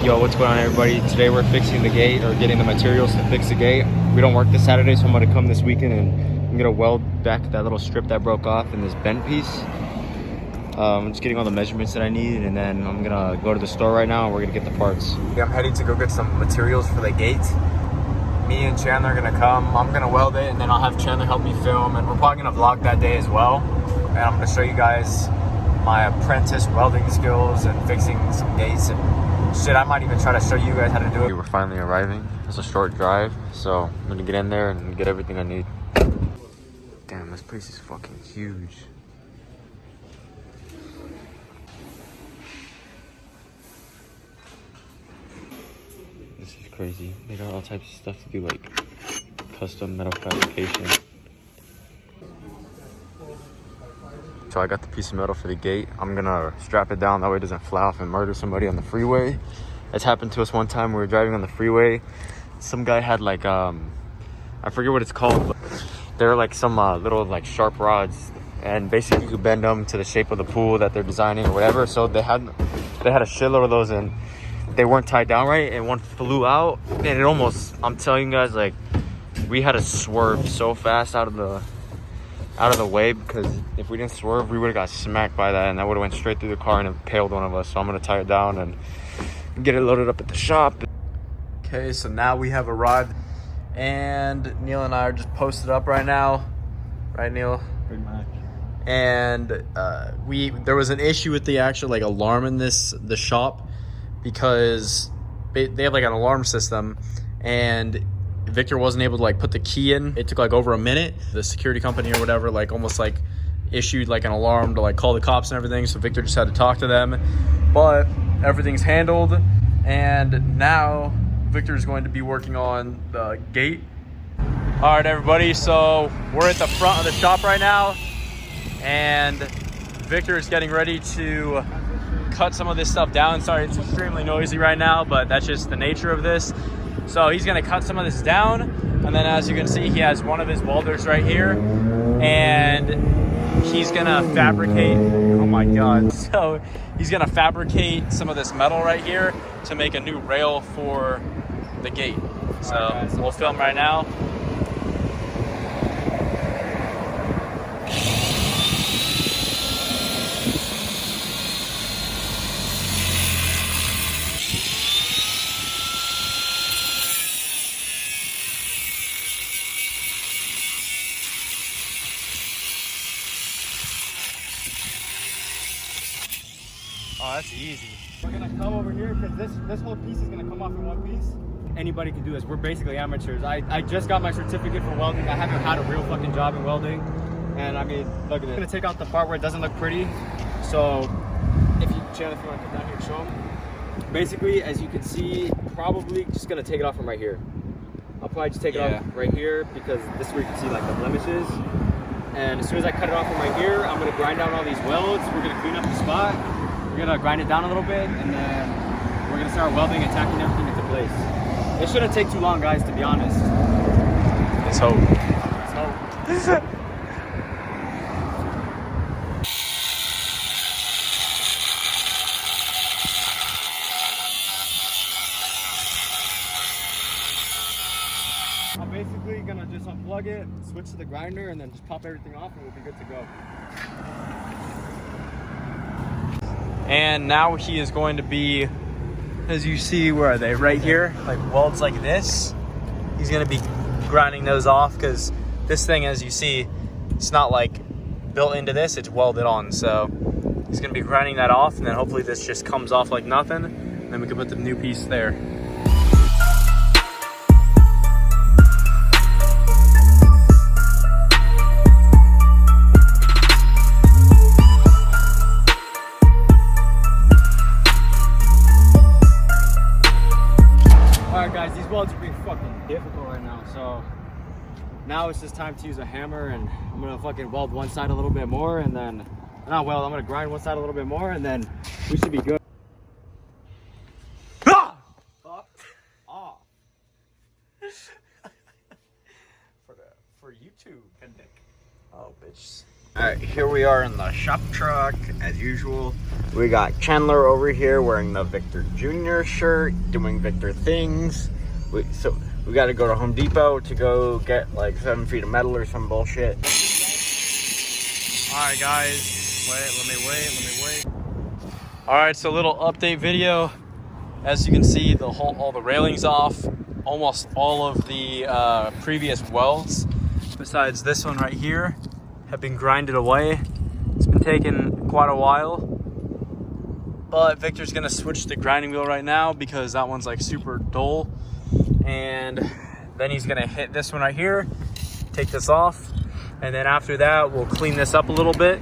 Yo, what's going on, everybody? Today we're fixing the gate, or getting the materials to fix the gate. We don't work this Saturday, so I'm gonna come this weekend and I'm gonna weld back that little strip that broke off in this bent piece. I'm just getting all the measurements that I need, and then I'm gonna go to the store right now and we're gonna get the parts. Yeah, I'm heading to go get some materials for the gate. Me and Chandler are gonna come. I'm gonna weld it, and then I'll have Chandler help me film, and we're probably gonna vlog that day as well. And I'm gonna show you guys my apprentice welding skills and fixing some gates and shit. I might even try to show you guys how to do it. We're finally arriving. It's a short drive, so I'm gonna get in there and get everything I need. Damn, this place is fucking huge. This is crazy. They got all types of stuff to do, like custom metal fabrication. So I got the piece of metal for the gate. I'm gonna strap it down, that way it doesn't fly off and murder somebody on the freeway. It's happened to us one time. We were driving on the freeway. Some guy had like, I forget what it's called, but they're like some little like sharp rods, and basically you bend them to the shape of the pool that they're designing or whatever. So they had a shitload of those, and they weren't tied down right, and one flew out, and it almost, I'm telling you guys, like, we had to swerve so fast out of the way, because if we didn't swerve, we would have got smacked by that, and that would have went straight through the car and impaled one of us. So I'm gonna tie it down and get it loaded up at the shop. Okay, so now we have arrived, and Neil and I are just posted up right now, right, Neil? Pretty much. And there was an issue with the actual like alarm in the shop, because they have like an alarm system, and Victor wasn't able to like put the key in. It took like over a minute. The security company or whatever like almost like issued like an alarm to like call the cops and everything, so Victor just had to talk to them. But everything's handled, and now Victor is going to be working on the gate. All right, everybody, so we're at the front of the shop right now, and Victor is getting ready to cut some of this stuff down. Sorry, it's extremely noisy right now, but that's just the nature of this. So he's gonna cut some of this down, and then as you can see, he has one of his welders right here, and he's gonna fabricate, oh my God. So he's gonna fabricate some of this metal right here to make a new rail for the gate. So we'll film right now. Oh, that's easy. We're gonna come over here because this whole piece is gonna come off in one piece. Anybody can do this. We're basically amateurs. I just got my certificate for welding. I haven't had a real fucking job in welding. And I mean, look at this. I'm gonna take out the part where it doesn't look pretty. So if you want to come down here and show them. Basically, as you can see, probably just gonna take it off from right here. I'll probably just take it off right here, because this is where you can see like the blemishes. And as soon as I cut it off from right here, I'm gonna grind down all these welds. We're gonna clean up the spot. We're gonna grind it down a little bit, and then we're gonna start welding and tacking everything into place. It shouldn't take too long, guys, to be honest. Let's hope. Let's hope. I'm basically gonna just unplug it, switch to the grinder, and then just pop everything off, and we'll be good to go. And now he is going to be, as you see, where are they? Right here, like welds like this. He's gonna be grinding those off, because this thing, as you see, it's not like built into this, it's welded on. So he's gonna be grinding that off, and then hopefully this just comes off like nothing, and then we can put the new piece there. Guys, these welds are being fucking difficult right now, so now it's just time to use a hammer, and I'm gonna fucking weld one side a little bit more, and then I'm gonna grind one side a little bit more, and then we should be good. Ah! Off. For YouTube. Oh, bitch. All right, here we are in the shop truck as usual. We got Chandler over here wearing the Victor Jr. shirt, doing Victor things. So we got to go to Home Depot to go get like 7 feet of metal or some bullshit. All right, guys. Let me wait. All right, so little update video. As you can see, all the railings off. Almost all of the previous welds, besides this one right here, have been grinded away. It's been taking quite a while, but Victor's gonna switch the grinding wheel right now because that one's like super dull. And then he's gonna hit this one right here, take this off, and then after that we'll clean this up a little bit,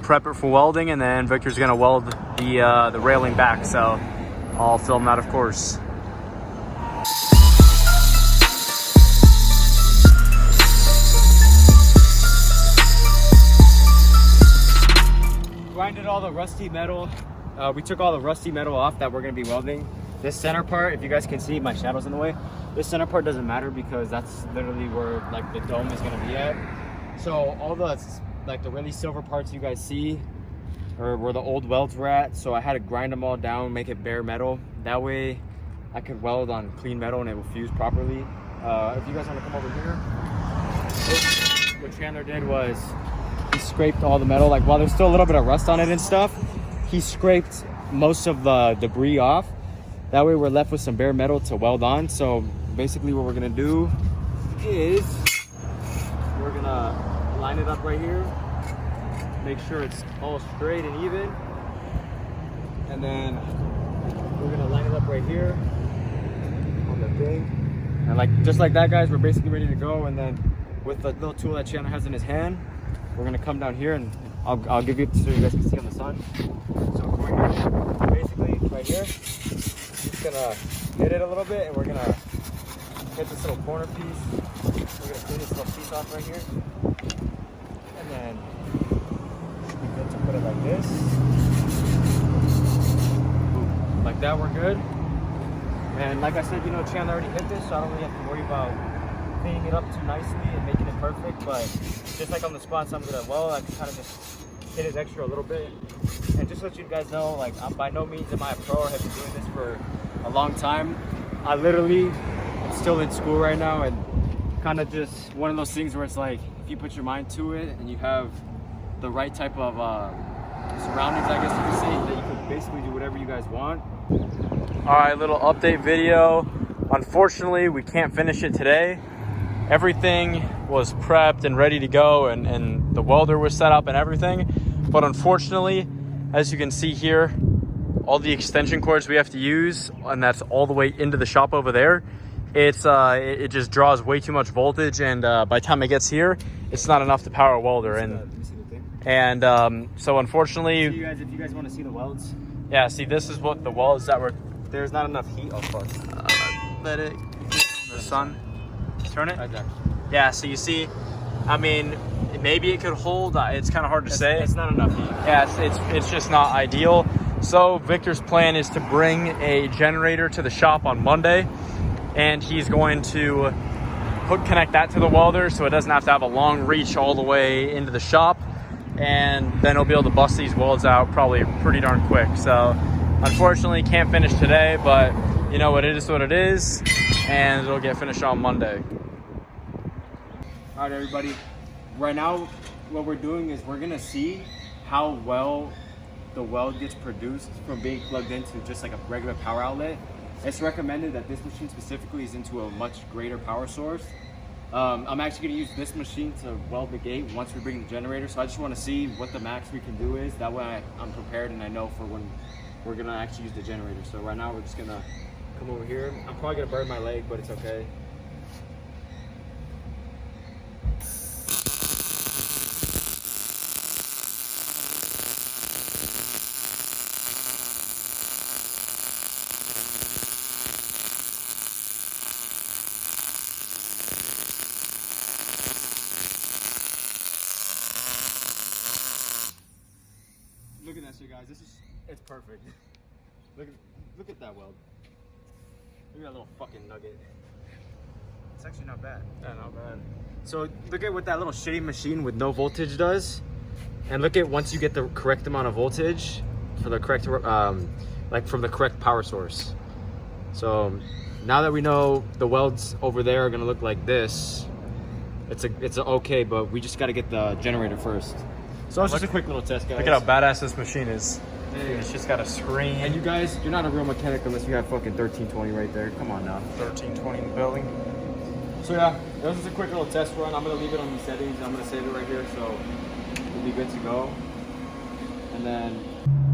prep it for welding, and then Victor's gonna weld the railing back. So I'll film that, of course. Grinded all the rusty metal. We took all the rusty metal off that we're gonna be welding. This center part, if you guys can see, my shadow's in the way. This center part doesn't matter because that's literally where like the dome is gonna be at. So all the like the really silver parts you guys see or where the old welds were at. So I had to grind them all down, make it bare metal. That way I could weld on clean metal and it will fuse properly. If you guys want to come over here, what Chandler did was he scraped all the metal. Like while there's still a little bit of rust on it and stuff, he scraped most of the debris off. That way we're left with some bare metal to weld on. So basically what we're gonna do is we're gonna line it up right here, make sure it's all straight and even, and then we're gonna line it up right here on the thing, and like just like that, guys, we're basically ready to go. And then with the little tool that Chandler has in his hand, we're gonna come down here and I'll give you so you guys can see on the sun. So we're gonna basically right here, just gonna hit it a little bit, and we're gonna hit this little corner piece. We're gonna clean this little piece off right here, and then should be good to put it like this. Like that, we're good. And like I said, you know, Chandler already hit this, so I don't really have to worry about cleaning it up too nicely and making it perfect. But just like on the spots I'm gonna weld, I can kind of just hit it extra a little bit. And just to let you guys know, like, I'm by no means am I a pro. I have been doing this for a long time. I literally am still in school right now, and kind of just one of those things where it's like, if you put your mind to it and you have the right type of surroundings, I guess you could say, that you could basically do whatever you guys want. All right, little update video. Unfortunately, we can't finish it today. Everything was prepped and ready to go, and the welder was set up and everything. But unfortunately, as you can see here, all the extension cords we have to use, and that's all the way into the shop over there, it just draws way too much voltage, and by the time it gets here, it's not enough to power a welder. So unfortunately, if you guys want to see the welds, yeah, see, this is what the welds that were. there's not enough heat. Oh fuck. Let it get in the sun. Turn it. Right there. Yeah, so you see, I mean, maybe it could hold. It's kind of hard to say. It's not enough heat. Yeah, it's just not ideal. So Victor's plan is to bring a generator to the shop on Monday, and he's going to connect that to the welder so it doesn't have to have a long reach all the way into the shop, and then he'll be able to bust these welds out probably pretty darn quick. So unfortunately can't finish today, but you know what, it is what it is, and it'll get finished on Monday. All right, everybody. Right now, what we're doing is we're gonna see how well the weld gets produced from being plugged into just like a regular power outlet. It's recommended that this machine specifically is into a much greater power source. I'm actually gonna use this machine to weld the gate once we bring the generator. So I just wanna see what the max we can do is. That way I'm prepared and I know for when we're gonna actually use the generator. So right now we're just gonna come over here. I'm probably gonna burn my leg, but it's okay. Look at that shit, guys. It's perfect. Look at that weld. Look at that little fucking nugget. It's actually not bad. Yeah, not bad. So look at what that little shitty machine with no voltage does, and look at once you get the correct amount of voltage, correct like from the correct power source. So now that we know the welds over there are gonna look like this, it's a okay, but we just got to get the generator first. So it's just a quick little test, guys. Look at how badass this machine is. Hey. It's just got a screen. And you guys, you're not a real mechanic unless you have fucking 1320 right there. Come on now. 1320 in the building. So yeah, that was just a quick little test run. I'm gonna leave it on these settings. I'm gonna save it right here, so we'll be good to go. And then,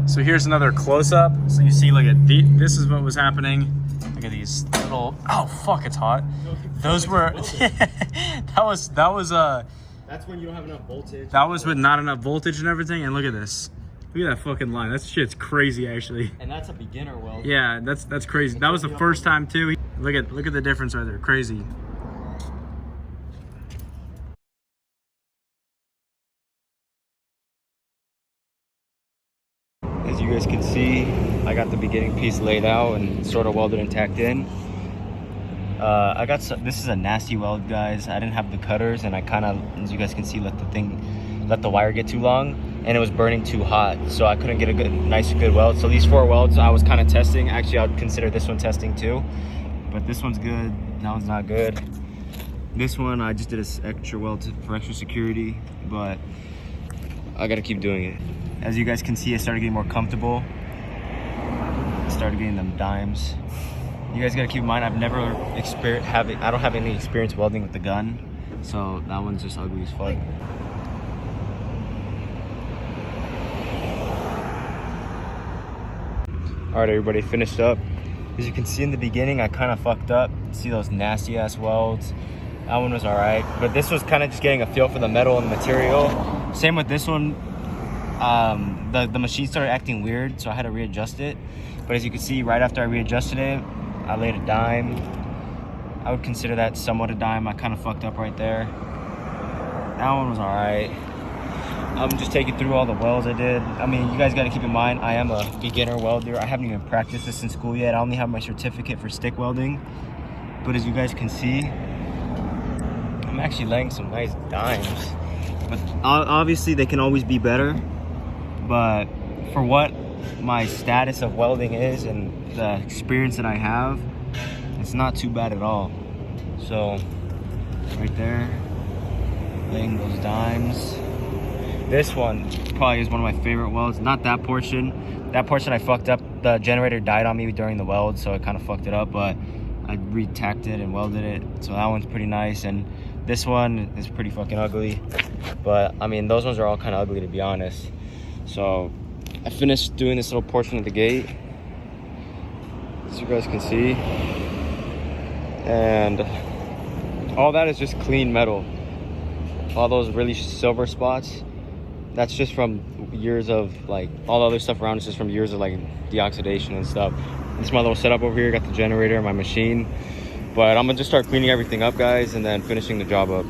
so here's another close-up. So you see, look at this is what was happening. Look at these little. Oh fuck, it's hot. Those were. that was. that's when you don't have enough voltage. That was with not enough voltage and everything. And look at this. Look at that fucking line. That shit's crazy, actually. And that's a beginner weld. Yeah, that's crazy. That was the first time too. Look at the difference right there. Crazy. As you guys can see, I got the beginning piece laid out and sort of welded and tacked in. I got this is a nasty weld, guys. I didn't have the cutters, and I kind of, as you guys can see, let the wire get too long, and it was burning too hot, so I couldn't get a good weld. So these 4 welds I was kind of testing. Actually, I would consider this one testing too, but this one's good, that one's not good. This one I just did an extra weld for extra security, but I gotta keep doing it. As you guys can see, I started getting more comfortable. I started getting them dimes. You guys gotta keep in mind, I've never I don't have any experience welding with the gun, so that one's just ugly as fuck. All right, everybody, finished up. As you can see in the beginning, I kind of fucked up. See those nasty ass welds? That one was all right, but this was kind of just getting a feel for the metal and the material. Same with this one. The machine started acting weird, so I had to readjust it. But as you can see, right after I readjusted it, I laid a dime. I would consider that somewhat a dime. I kind of fucked up right there. That one was all right. I'm just taking through all the welds I did. I mean, you guys got to keep in mind, I am a beginner welder. I haven't even practiced this in school yet. I only have my certificate for stick welding. But as you guys can see, I'm actually laying some nice dimes. But obviously, they can always be better. But for what my status of welding is and the experience that I have, it's not too bad at all. So, right there, laying those dimes. This one probably is one of my favorite welds. Not that portion. That portion I fucked up. The generator died on me during the weld, so it kind of fucked it up, but I re-tacked it and welded it. So that one's pretty nice. And this one is pretty fucking ugly. But I mean, those ones are all kind of ugly, to be honest. So I finished doing this little portion of the gate, as you guys can see. And all that is just clean metal. All those really silver spots, that's just from years of, like, all the other stuff around is just from years of, like, deoxidation and stuff. This is my little setup over here. Got the generator, my machine. But I'm gonna just start cleaning everything up, guys, and then finishing the job up.